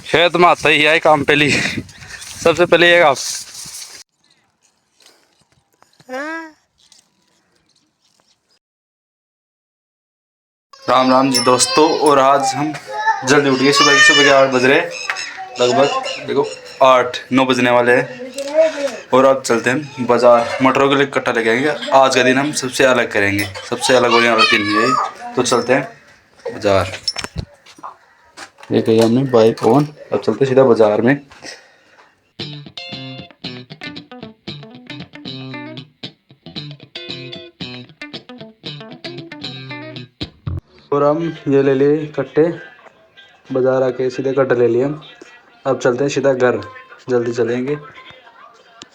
खेत में आता ही है काम पहली सबसे पहले ये आप। राम राम जी दोस्तों। और आज हम जल्दी उठ गए, सुबह के 8 बज रहे लगभग। देखो 8-9 बजने वाले हैं। और अब चलते हैं बाजार, मटरों के लिए इकट्ठा लेके आएंगे। आज का दिन हम सबसे अलग करेंगे, सबसे अलग होने वाला दिन है। तो चलते हैं बाजार। ये कही हमने बाइक ऑन, अब चलते सीधा बाजार में। और हम ये ले लिए कट्टे, बाजार आके सीधे कट्टे ले लिए हम। अब चलते हैं सीधा घर, जल्दी चलेंगे।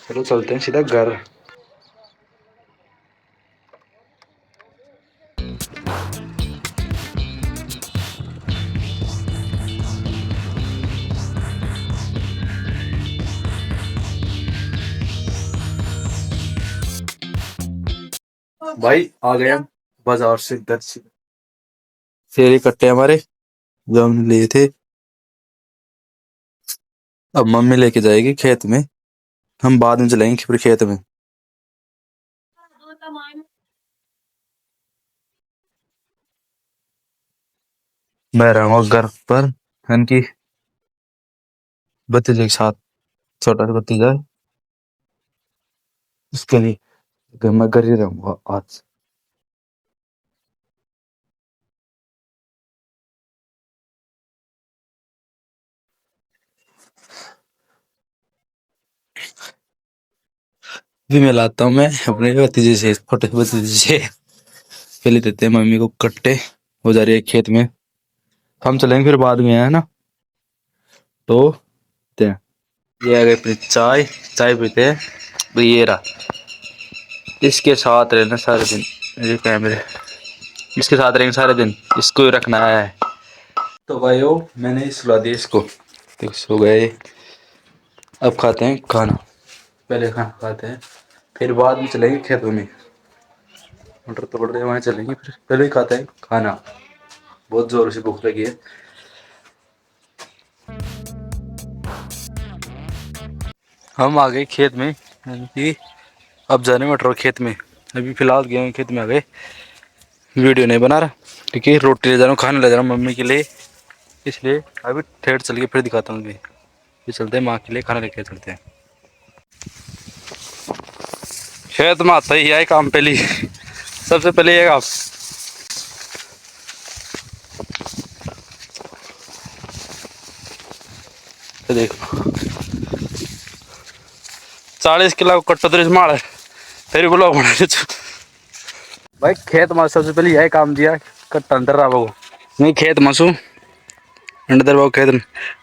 चलो चलते हैं सीधा घर। भाई आ गए हम बाजार से, घर से। शेर कट्टे हमारे जो हमने लिए थे, अब मम्मी लेके जाएगी खेत में। हम बाद में चलेंगे फिर खेत में। मैं रहूंगा घर पर, इनकी भतीजे के साथ। छोटा सा भतीजा है, उसके लिए मैं घर ही रहूंगा आज। भी मैं लाता हूँ, मैं अपने भतीजे से, छोटे भतीजे से। पहले देते हैं मम्मी को कट्टे, हो जा रही है खेत में। हम चलेंगे फिर बाद में, है ना। तो ते हैं। ये आ गई अपनी चाय, चाय पीते हैं। तो ये रहा, इसके साथ रहना सारे दिन। ये कैमरे इसके साथ रहेंगे सारे दिन, इसको ही रखना है। तो भाइयों मैंने सुला दिया इसको, तो सो गए। अब खाते हैं खाना, पहले खाना खाते हैं फिर बाद में चलेंगे खेतों में। मटर तोड़ रहे वहाँ चलेंगे, फिर पहले ही खाते हैं खाना। बहुत जोर से भूख लगी है। हम आ गए खेत में, यानी कि अब जाने मटर खेत में। अभी फिलहाल गए हैं खेत में, आ गए। वीडियो नहीं बना रहा क्योंकि रोटी ले जा रहा हूँ, खाना ले जा रहा हूँ मम्मी के लिए, इसलिए अभी ठेठ चल के फिर दिखाता हूँ। फिर चलते हैं माँ के लिए खाना लेके चलते हैं। खेत में आता ही है काम पहली सबसे पहले ये आप। तो देखो 40 किलो कट्टा तो माल फिर बोलो बना भाई। खेत में सबसे पहले यही काम दिया, कट्टा अंदर रहा वो नहीं। खेत मासू अंडर बाबू खेत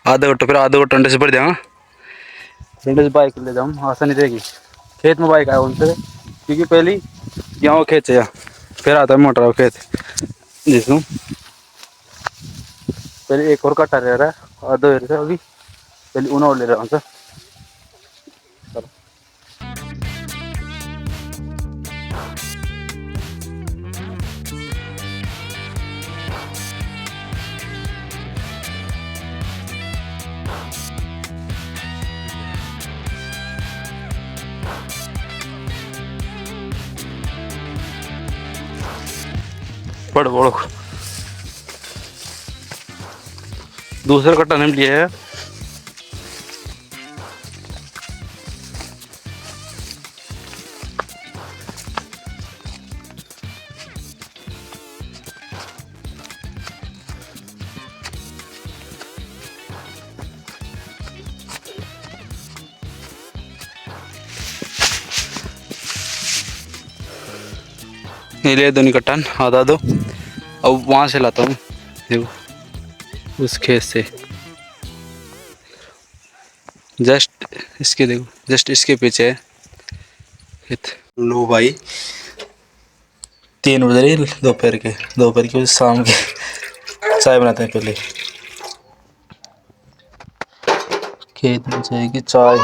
आधा कट्टा, फिर आधा कट्टा अंडे से भर दिया। अंडे से बाइक ले जाऊँ आसानी रहेगी। खेत में बाइक आया उनसे, क्योंकि पहली यहाँ खेत से फिर आता है मोटर खेत जिसमें। पहले एक और कट्टा रह रहा है और 2 से अभी पहले उन्हें और ले रहा हूँ सर। पड़ बोलो दूसरा कट्टा नहीं लिया है। ये ले दो कट्टा, आधा दो। अब वहाँ से लाता हूँ, देखो उस खेत से। जस्ट इसके देखो, जस्ट इसके पीछे है खेत। लो भाई 3 बज रही दोपहर के शाम के चाय बनाते हैं पहले। खेत में जाएगी चाय,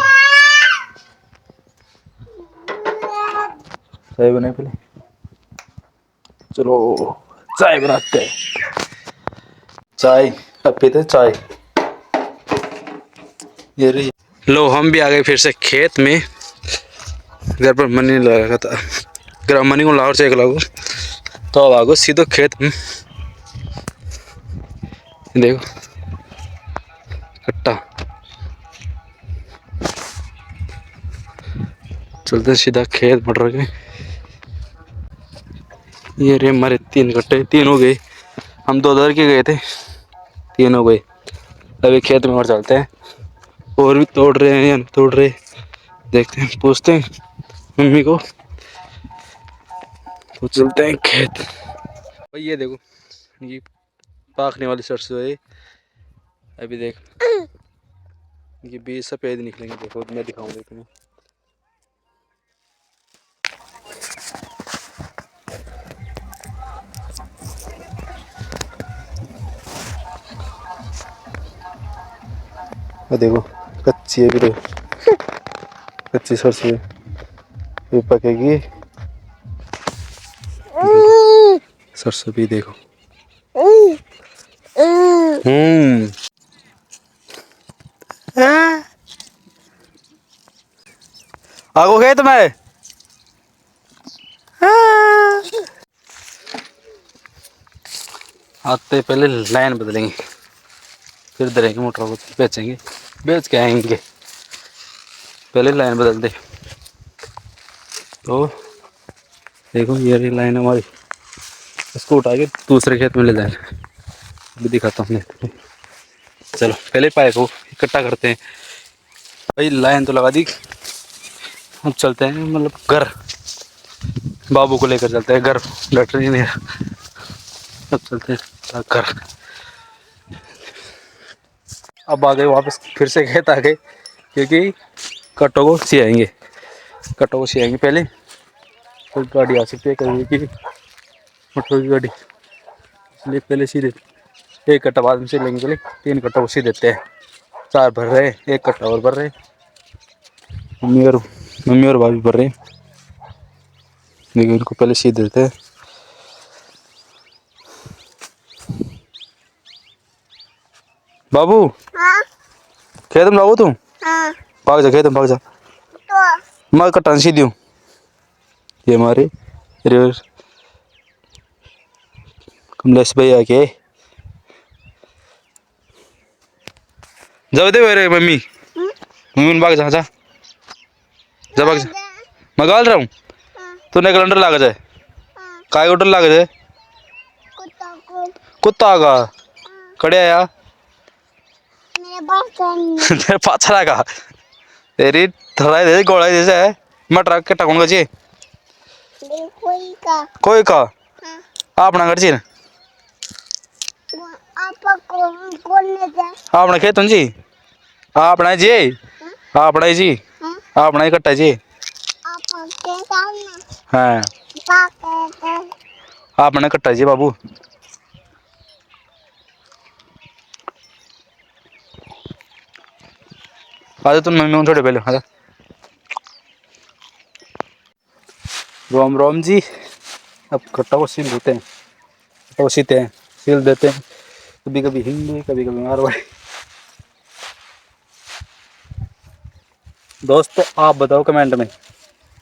चाय बनाए पहले। चलो चाय बनाते हैं। चाय अब पीते चाय। ये रही। लो हम भी आ गए फिर से खेत में। घर पर मन नहीं लगा था, घर मनी को लाहौर से लागू तो अब आगो सीधो खेत में। देखो कट्टा, चलते सीधा खेत मटर के। ये रे हमारे 3 कट्टे, 3 हो गए। हम 2 दर के गए थे, 3 हो गए। अभी खेत में और चलते हैं, और भी तोड़ रहे हैं या नहीं तोड़ रहे, देखते हैं, पूछते हैं मम्मी को, तो चलते हैं खेत। भाई ये देखो, ये पाकने वाली सरसों है। अभी देख ये बीज सफेद निकलेंगे, देखो मैं दिखाऊंगा तुम्हें। देखो कच्ची है, भी देखो कच्ची सरसों है, ये पकेगी सरसों भी देखो। आगो खेत में आते पहले लाइन बदलेंगे, फिर धरेंगे मोटर को, बेचेंगे, बेच के आएंगे। पहले लाइन बदल दे। तो देखो ये रही लाइन हमारी, इसको उठा के दूसरे खेत में ले जाए। अभी दिखाता हूँ। चलो पहले पाइप को इकट्ठा करते हैं। भाई लाइन तो लगा दी, अब चलते हैं मतलब घर, बाबू को लेकर चलते हैं घर, डॉक्टर जी ने। अब चलते हैं घर। अब आ गए वापस, फिर से खेत आ गए, क्योंकि कट्टों को सियाएंगे, कट्टों को सियाएंगे पहले। कोई गाड़ी आ सकती है कहीं की, मोटर की गाड़ी, इसलिए पहले सीधे एक कट्टा बाद में से लेंगे। चले 3 कट्टा उसी देते हैं, 4 भर रहे, 1 कट्टा और भर रहे। मम्मी और भाभी भर रहे, लेकिन इनको पहले सीधे देते हैं। बाबू हाँ? खेत में लागो तुम। हाँ। भाग जा खेत में, भाग जा। तो मैं कट्टा सीधी हूँ। ये हमारे रिवर कमलेश भैया के जाओ दे मेरे मम्मी, मम्मी भाग जा, जा जा, भाग जा। मैं गाल रहा हूँ, तूने कैलेंडर लाग जाए, काय उठर लाग जाए, कुत्ता का खड़े आया तेरे पाछा लगा, तेरी थोड़ा दे गोला जैसे है। मैं ट्रक के टकूंगा जी, कोई का अपना घर जी, अपना खेत जी, अपना जी, अपना जी, अपना ही कट्टा जी। हाँ अपना कट्टा जी बाबू। आजा तुम मम्मी थोड़े पहले आजा। रोम रोम जी। अब कट्टा को सील देते हैं, कट्टा को सीते हैं, सील देते हैं, कभी कभी हिंदी, कभी कभी मारवाड़ी। दोस्तों आप बताओ कमेंट में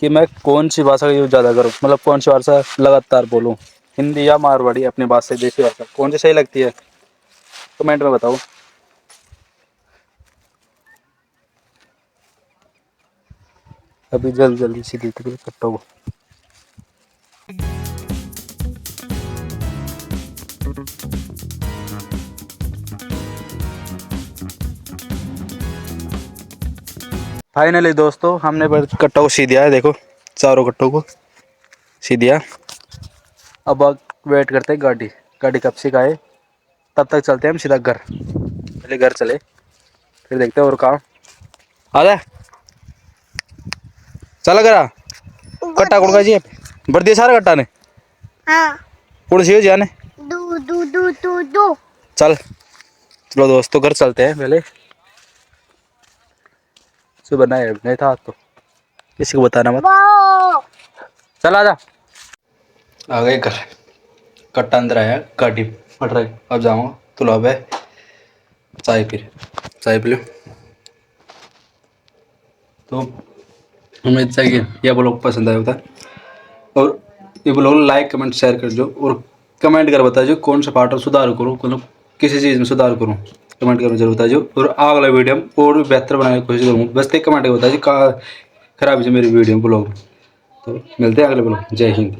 कि मैं कौन सी भाषा का यूज ज़्यादा करूँ, मतलब कौन सी भाषा लगातार बोलूँ, हिंदी या मारवाड़ी, अपनी भाषा देसी भाषा कौन सी सही लगती है, कमेंट में बताओ। अभी जल्दी जल्दी सीधी कट्टों को। फाइनली दोस्तों हमने कट्टों को सी दिया है, देखो चारों कट्टों को सी दिया। अब वेट करते हैं गाड़ी, गाड़ी कब से आए, तब तक चलते हैं हम सीधा घर। पहले घर चले, फिर देखते हैं और काम। आ जा चला करा कट्टा कुड़का जी भर दिया सारा कट्टा ने। हाँ। कुड़सी हो जाने दू दू दू दू दू। चल चलो दोस्तों घर चलते हैं। पहले सुबह नहीं था तो किसी को बताना मत। चल आजा। आ गए घर, कट्टा अंदर आया, गाड़ी फट रही। अब जाऊँगा तो लो चाय पी लो। तो उम्मीद है कि यह ब्लॉग पसंद आया होता, और ये ब्लॉग लाइक कमेंट शेयर कर दो, और कमेंट कर बता जो कौन सा पार्ट और सुधार करूँ, मतलब किसी चीज़ में सुधार करूँ, कमेंट कर जरूर बता जो, और अगला वीडियो में और भी बेहतर बनाने की कोशिश करूँगा। बस एक कमेंट कर बता जो कहाँ खराब है मेरी वीडियो ब्लॉग। तो मिलते हैं अगले ब्लॉग। जय हिंद।